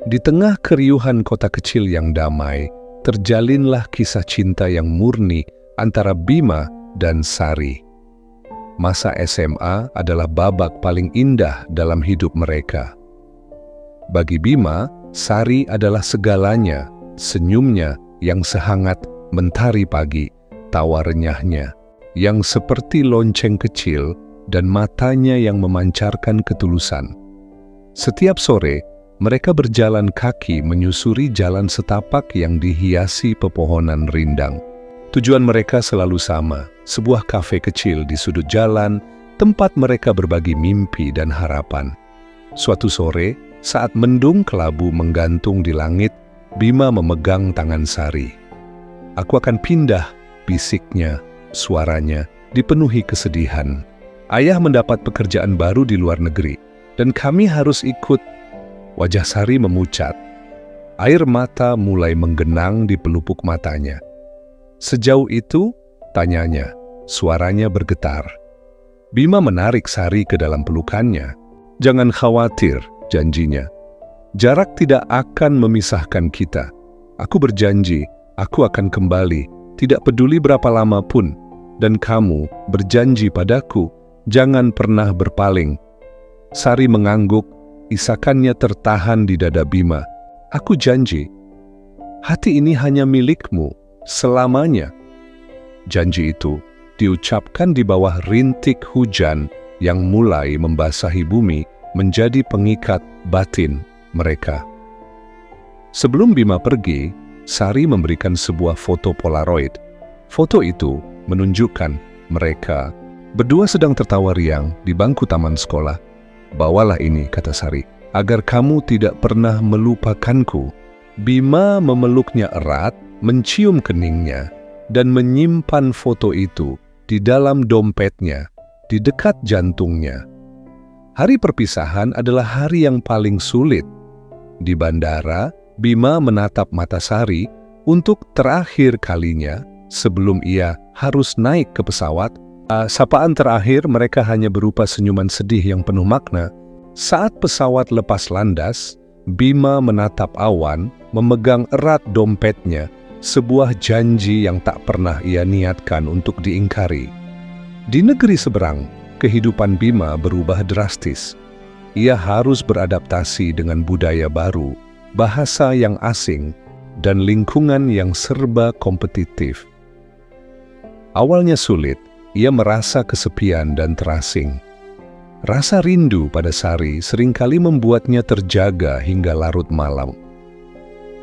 Di tengah keriuhan kota kecil yang damai, terjalinlah kisah cinta yang murni antara Bima dan Sari. Masa SMA adalah babak paling indah dalam hidup mereka. Bagi Bima, Sari adalah segalanya, senyumnya yang sehangat mentari pagi, tawa renyahnya, yang seperti lonceng kecil, dan matanya yang memancarkan ketulusan. Setiap sore, mereka berjalan kaki menyusuri jalan setapak yang dihiasi pepohonan rindang. Tujuan mereka selalu sama, sebuah kafe kecil di sudut jalan, tempat mereka berbagi mimpi dan harapan. Suatu sore, saat mendung kelabu menggantung di langit, Bima memegang tangan Sari. "Aku akan pindah," bisiknya, suaranya dipenuhi kesedihan. "Ayah mendapat pekerjaan baru di luar negeri, dan kami harus ikut." Wajah Sari memucat. Air mata mulai menggenang di pelupuk matanya. "Sejauh itu?" tanyanya. Suaranya bergetar. Bima menarik Sari ke dalam pelukannya. "Jangan khawatir," janjinya. "Jarak tidak akan memisahkan kita. Aku berjanji, aku akan kembali, tidak peduli berapa lama pun. Dan kamu berjanji padaku, jangan pernah berpaling." Sari mengangguk, isakannya tertahan di dada Bima. "Aku janji. Hati ini hanya milikmu, selamanya." Janji itu diucapkan di bawah rintik hujan yang mulai membasahi bumi, menjadi pengikat batin mereka. Sebelum Bima pergi, Sari memberikan sebuah foto Polaroid. Foto itu menunjukkan mereka berdua sedang tertawa riang di bangku taman sekolah. "Bawalah ini," kata Sari, "agar kamu tidak pernah melupakanku." Bima memeluknya erat, mencium keningnya, dan menyimpan foto itu di dalam dompetnya, di dekat jantungnya. Hari perpisahan adalah hari yang paling sulit. Di bandara, Bima menatap mata Sari untuk terakhir kalinya sebelum ia harus naik ke pesawat. Sapaan terakhir mereka hanya berupa senyuman sedih yang penuh makna. Saat pesawat lepas landas, Bima menatap awan, memegang erat dompetnya, sebuah janji yang tak pernah ia niatkan untuk diingkari. Di negeri seberang, kehidupan Bima berubah drastis. Ia harus beradaptasi dengan budaya baru, bahasa yang asing, dan lingkungan yang serba kompetitif. Awalnya sulit, ia merasa kesepian dan terasing. Rasa rindu pada Sari seringkali membuatnya terjaga hingga larut malam.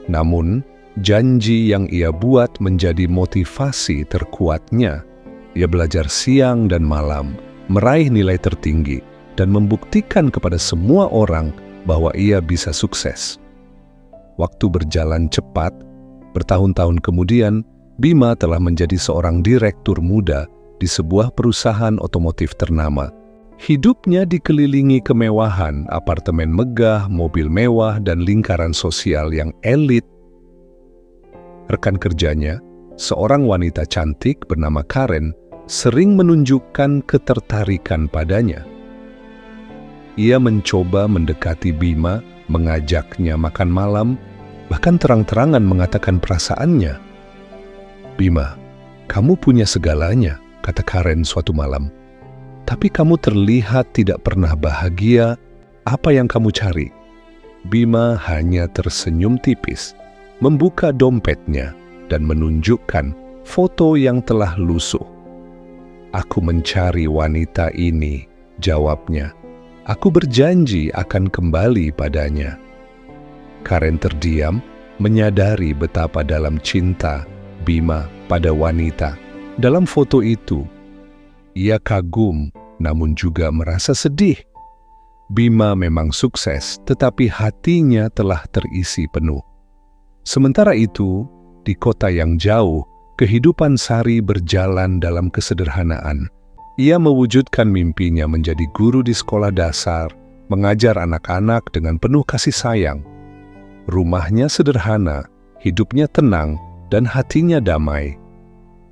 Namun, janji yang ia buat menjadi motivasi terkuatnya. Ia belajar siang dan malam, meraih nilai tertinggi, dan membuktikan kepada semua orang bahwa ia bisa sukses. Waktu berjalan cepat, bertahun-tahun kemudian, Bima telah menjadi seorang direktur muda di sebuah perusahaan otomotif ternama. Hidupnya dikelilingi kemewahan, apartemen megah, mobil mewah, dan lingkaran sosial yang elit. Rekan kerjanya, seorang wanita cantik bernama Karen, sering menunjukkan ketertarikan padanya. Ia mencoba mendekati Bima, mengajaknya makan malam, bahkan terang-terangan mengatakan perasaannya. "Bima, kamu punya segalanya," kata Karen suatu malam. "Tapi kamu terlihat tidak pernah bahagia. Apa yang kamu cari?" Bima hanya tersenyum tipis, membuka dompetnya, dan menunjukkan foto yang telah lusuh. "Aku mencari wanita ini," jawabnya. "Aku berjanji akan kembali padanya." Karen terdiam, menyadari betapa dalam cinta Bima pada wanita. Dalam foto itu, ia kagum, namun juga merasa sedih. Bima memang sukses, tetapi hatinya telah terisi penuh. Sementara itu, di kota yang jauh, kehidupan Sari berjalan dalam kesederhanaan. Ia mewujudkan mimpinya menjadi guru di sekolah dasar, mengajar anak-anak dengan penuh kasih sayang. Rumahnya sederhana, hidupnya tenang, dan hatinya damai.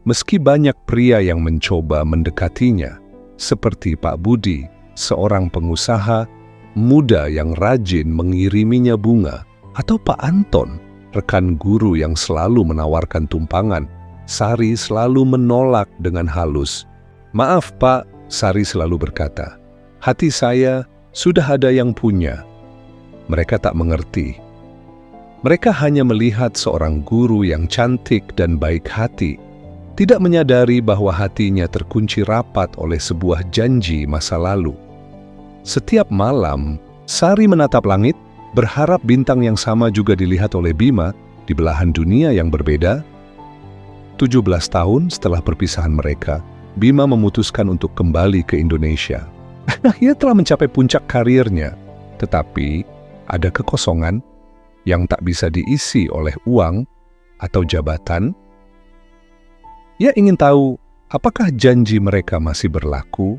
Meski banyak pria yang mencoba mendekatinya, seperti Pak Budi, seorang pengusaha muda yang rajin mengiriminya bunga, Atau Pak Anton, rekan guru yang selalu menawarkan tumpangan? Sari selalu menolak dengan halus. "Maaf Pak," Sari selalu berkata, "hati saya sudah ada yang punya." Mereka tak mengerti. Mereka hanya melihat seorang guru yang cantik dan baik hati, tidak menyadari bahwa hatinya terkunci rapat oleh sebuah janji masa lalu. Setiap malam, Sari menatap langit, berharap bintang yang sama juga dilihat oleh Bima di belahan dunia yang berbeda. 17 tahun setelah perpisahan mereka, Bima memutuskan untuk kembali ke Indonesia. Ia telah mencapai puncak karirnya, tetapi ada kekosongan yang tak bisa diisi oleh uang atau jabatan. Ia ingin tahu apakah janji mereka masih berlaku.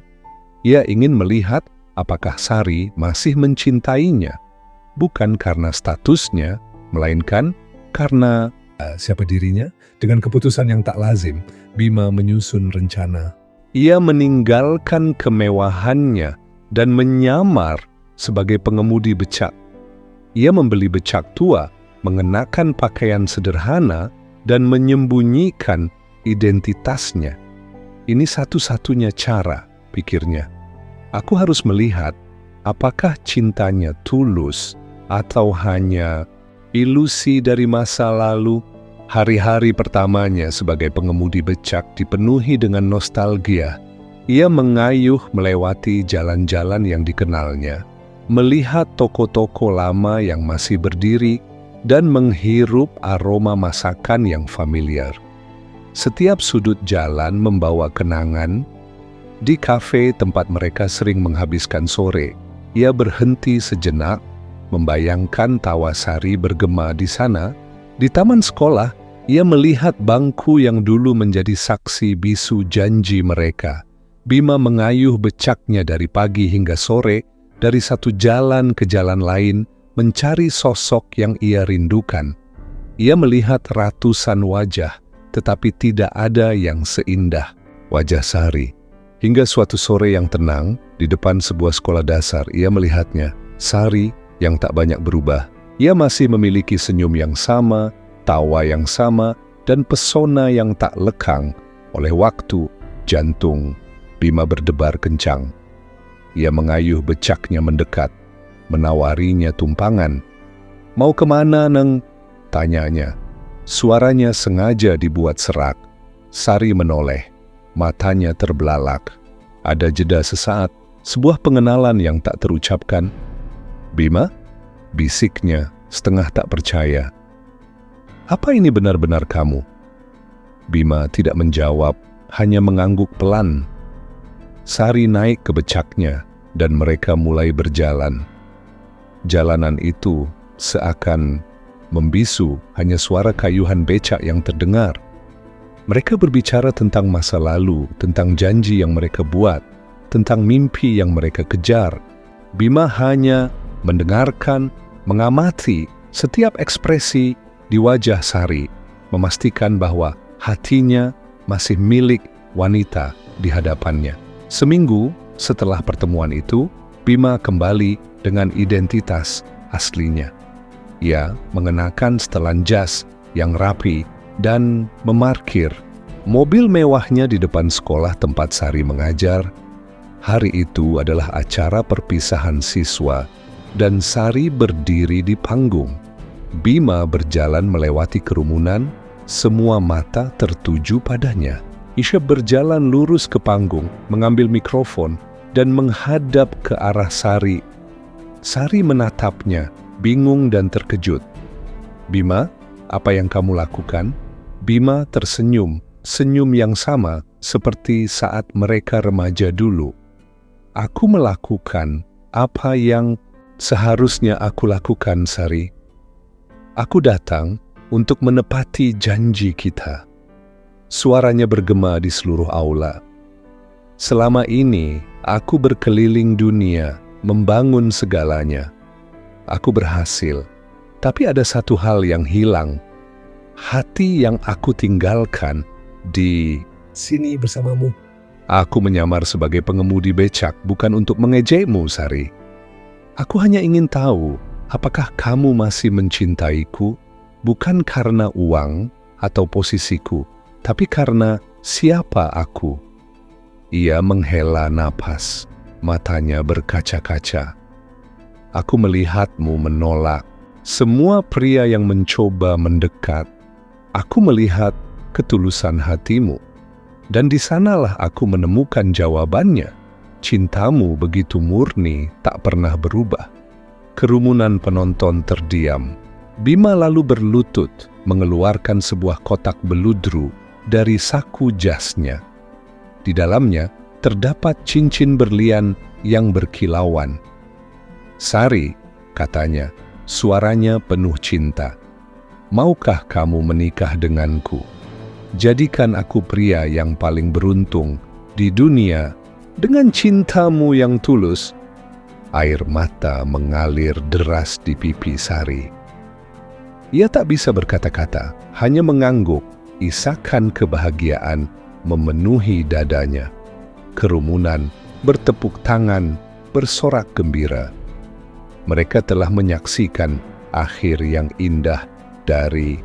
Ia ingin melihat apakah Sari masih mencintainya, bukan karena statusnya, melainkan karena siapa dirinya. Dengan keputusan yang tak lazim, Bima menyusun rencana. Ia meninggalkan kemewahannya dan menyamar sebagai pengemudi becak. Ia membeli becak tua, mengenakan pakaian sederhana, dan menyembunyikan identitasnya. Ini satu-satunya cara, pikirnya. Aku harus melihat apakah cintanya tulus atau hanya ilusi dari masa lalu. Hari-hari pertamanya sebagai pengemudi becak dipenuhi dengan nostalgia. Ia mengayuh melewati jalan-jalan yang dikenalnya, melihat toko-toko lama yang masih berdiri, dan menghirup aroma masakan yang familiar. Setiap sudut jalan membawa kenangan. Di kafe tempat mereka sering menghabiskan sore, ia berhenti sejenak, membayangkan tawa Sari bergema di sana. Di taman sekolah, ia melihat bangku yang dulu menjadi saksi bisu janji mereka. Bima mengayuh becaknya dari pagi hingga sore, dari satu jalan ke jalan lain, mencari sosok yang ia rindukan. Ia melihat ratusan wajah, tetapi tidak ada yang seindah wajah Sari. Hingga suatu sore yang tenang, di depan sebuah sekolah dasar, ia melihatnya, Sari yang tak banyak berubah. Ia masih memiliki senyum yang sama, tawa yang sama, dan pesona yang tak lekang oleh waktu. Jantung Bima berdebar kencang. Ia mengayuh becaknya mendekat, menawarinya tumpangan. "Mau kemana, Neng?" tanyanya. Suaranya sengaja dibuat serak. Sari menoleh, matanya terbelalak. Ada jeda sesaat, sebuah pengenalan yang tak terucapkan. "Bima?" bisiknya setengah tak percaya. "Apa ini benar-benar kamu?" Bima tidak menjawab, hanya mengangguk pelan. Sari naik ke becaknya, dan mereka mulai berjalan. Jalanan itu seakan membisu, hanya suara kayuhan becak yang terdengar. Mereka berbicara tentang masa lalu, tentang janji yang mereka buat, tentang mimpi yang mereka kejar. Bima hanya mendengarkan, mengamati setiap ekspresi di wajah Sari, memastikan bahwa hatinya masih milik wanita di hadapannya. Seminggu setelah pertemuan itu, Bima kembali dengan identitas aslinya. Ia mengenakan setelan jas yang rapi dan memarkir mobil mewahnya di depan sekolah tempat Sari mengajar. Hari itu adalah acara perpisahan siswa, dan Sari berdiri di panggung. Bima berjalan melewati kerumunan, semua mata tertuju padanya. Isya berjalan lurus ke panggung, mengambil mikrofon, dan menghadap ke arah Sari. Sari menatapnya, bingung dan terkejut. "Bima, apa yang kamu lakukan?" Bima tersenyum, senyum yang sama seperti saat mereka remaja dulu. "Aku melakukan apa yang seharusnya aku lakukan, Sari. Aku datang untuk menepati janji kita." Suaranya bergema di seluruh aula. "Selama ini, aku berkeliling dunia, membangun segalanya. Aku berhasil, tapi ada satu hal yang hilang. Hati yang aku tinggalkan di sini bersamamu." Aku menyamar sebagai pengemudi becak bukan untuk mengejekmu, Sari. Aku hanya ingin tahu, apakah kamu masih mencintaiku, bukan karena uang atau posisiku, tapi karena siapa aku?" Ia menghela napas, matanya berkaca-kaca. "Aku melihatmu menolak semua pria yang mencoba mendekat. Aku melihat ketulusan hatimu, dan di sanalah aku menemukan jawabannya. Cintamu begitu murni, tak pernah berubah." Kerumunan penonton terdiam. Bima lalu berlutut, mengeluarkan sebuah kotak beludru dari saku jasnya. Di dalamnya terdapat cincin berlian yang berkilauan. "Sari," katanya, suaranya penuh cinta, "maukah kamu menikah denganku? Jadikan aku pria yang paling beruntung di dunia dengan cintamu yang tulus." Air mata mengalir deras di pipi Sari. Ia tak bisa berkata-kata, hanya mengangguk, isakan kebahagiaan memenuhi dadanya. Kerumunan bertepuk tangan, bersorak gembira. Mereka telah menyaksikan akhir yang indah dari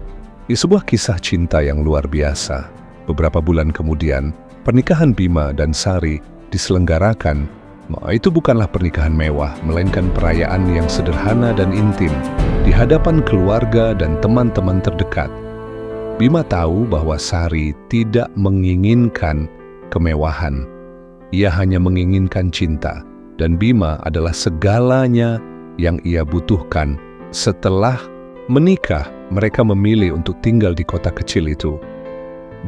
sebuah kisah cinta yang luar biasa. Beberapa bulan kemudian, pernikahan Bima dan Sari diselenggarakan. Itu bukanlah pernikahan mewah, melainkan perayaan yang sederhana dan intim di hadapan keluarga dan teman-teman terdekat. Bima tahu bahwa Sari tidak menginginkan kemewahan. Ia hanya menginginkan cinta, dan Bima adalah segalanya yang ia butuhkan. Setelah menikah, mereka memilih untuk tinggal di kota kecil itu.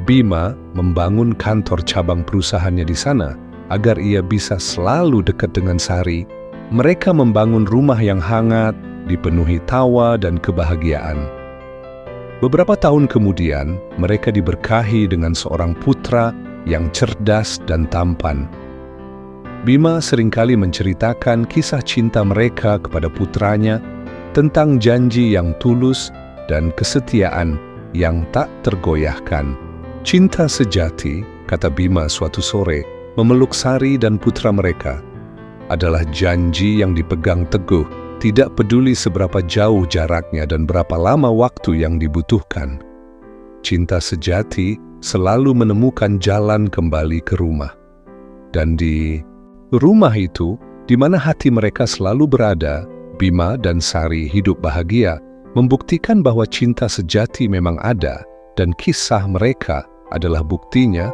Bima membangun kantor cabang perusahaannya di sana agar ia bisa selalu dekat dengan Sari. Mereka membangun rumah yang hangat, dipenuhi tawa dan kebahagiaan. Beberapa tahun kemudian, mereka diberkahi dengan seorang putra yang cerdas dan tampan. Bima seringkali menceritakan kisah cinta mereka kepada putranya tentang janji yang tulus dan kesetiaan yang tak tergoyahkan. "Cinta sejati," kata Bima suatu sore, memeluk Sari dan putra mereka, "adalah janji yang dipegang teguh, tidak peduli seberapa jauh jaraknya dan berapa lama waktu yang dibutuhkan. Cinta sejati selalu menemukan jalan kembali ke rumah." Dan di rumah itu, di mana hati mereka selalu berada, Bima dan Sari hidup bahagia, membuktikan bahwa cinta sejati memang ada, dan kisah mereka adalah buktinya